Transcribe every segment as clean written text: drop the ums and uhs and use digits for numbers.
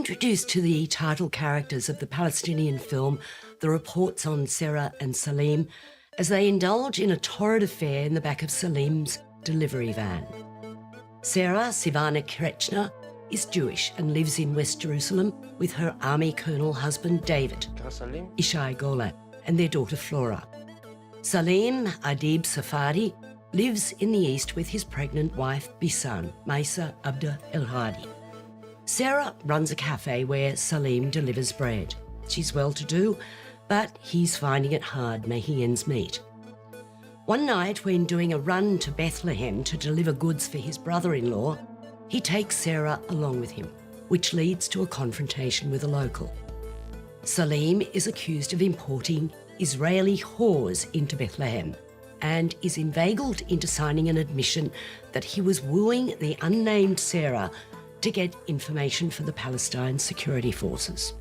introduced to the title characters of the Palestinian film the reports on Sarah and Saleem as they indulge in a torrid affair in the back of Saleem's delivery van. Sarah, Sivana Krechner, is Jewish and lives in West Jerusalem with her army colonel husband David, Ishai Golan, and their daughter Flora. Saleem Adib Safadi lives in the east with his pregnant wife Bisan, Maisa Abda El Hadi. Sarah runs a cafe where Saleem delivers bread. She's well-to-do, but he's finding it hard making ends meet. One night, when doing a run to Bethlehem to deliver goods for his brother-in-law, he takes Sarah along with him, which leads to a confrontation with a local. Saleem is accused of importing Israeli whores into Bethlehem and is inveigled into signing an admission that he was wooing the unnamed Sarah to get information for the Palestine security forces.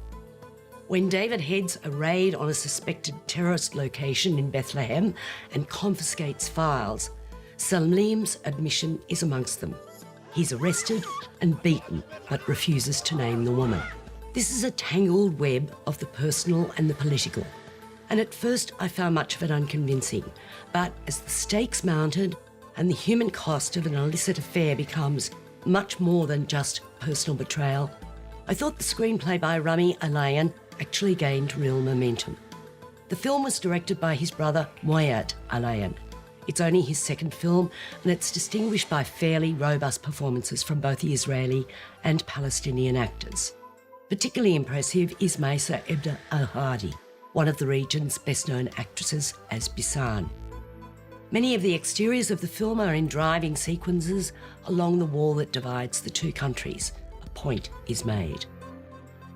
When David heads a raid on a suspected terrorist location in Bethlehem and confiscates files, Saleem's admission is amongst them. He's arrested and beaten, but refuses to name the woman. This is a tangled web of the personal and the political. And at first I found much of it unconvincing, but as the stakes mounted and the human cost of an illicit affair becomes much more than just personal betrayal, I thought the screenplay by Rami Alayan actually gained real momentum. The film was directed by his brother Moayad Alayan. It's only his second film, and it's distinguished by fairly robust performances from both the Israeli and Palestinian actors. Particularly impressive is Maisa Abda El Hadi, one of the region's best-known actresses as Bisan. Many of the exteriors of the film are in driving sequences along the wall that divides the two countries. A point is made.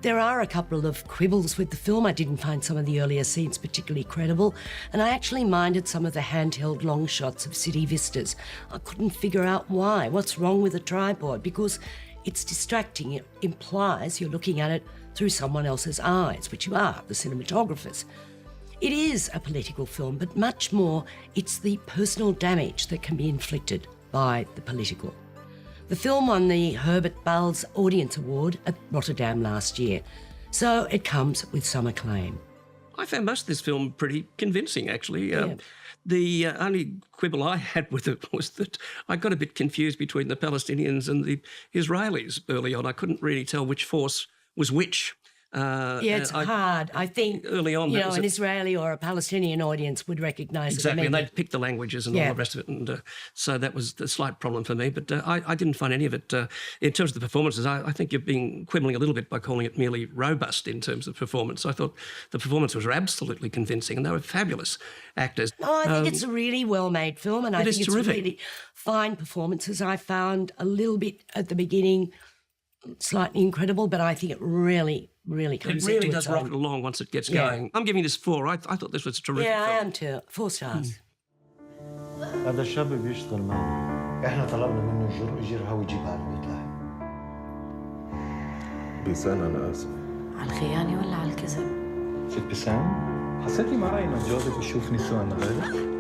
There are a couple of quibbles with the film. I didn't find some of the earlier scenes particularly credible, and I actually minded some of the handheld long shots of city vistas. I couldn't figure out why. What's wrong with a tripod? Because it's distracting. It implies you're looking at it through someone else's eyes, which you are, the cinematographers. It is a political film, but much more, it's the personal damage that can be inflicted by the political. The film won the Herbert Bals Audience Award at Rotterdam last year, so it comes with some acclaim. I found most of this film pretty convincing, actually. Yeah. The only quibble I had with it was that I got a bit confused between the Palestinians and the Israelis early on. I couldn't really tell which force was which. It's hard. I think early on, an Israeli or a Palestinian audience would recognise it. Exactly, and they'd pick the languages and all the rest of it, and so that was the slight problem for me. But I didn't find any of it. In terms of the performances, I think you've been quibbling a little bit by calling it merely robust in terms of performance. I thought the performances were absolutely convincing, and they were fabulous actors. Oh, I think it's a really well-made film, and I think it's terrific. Really fine performances. I found a little bit at the beginning slightly incredible, but I think it really comes It really into does its own. rocket along once it gets going. I'm giving this 4. I thought this was a terrific Yeah, I film. am too. 4 stars. هذا الشاب بيشتغل معنا. احنا طلبنا منه يجرها ويجيبها على البيت لحد. بيسان انا اسف. على الخيانة ولا على الكذب؟ ست بسام حسيتي معي انه جوزك بيشوف نسوان غيرك؟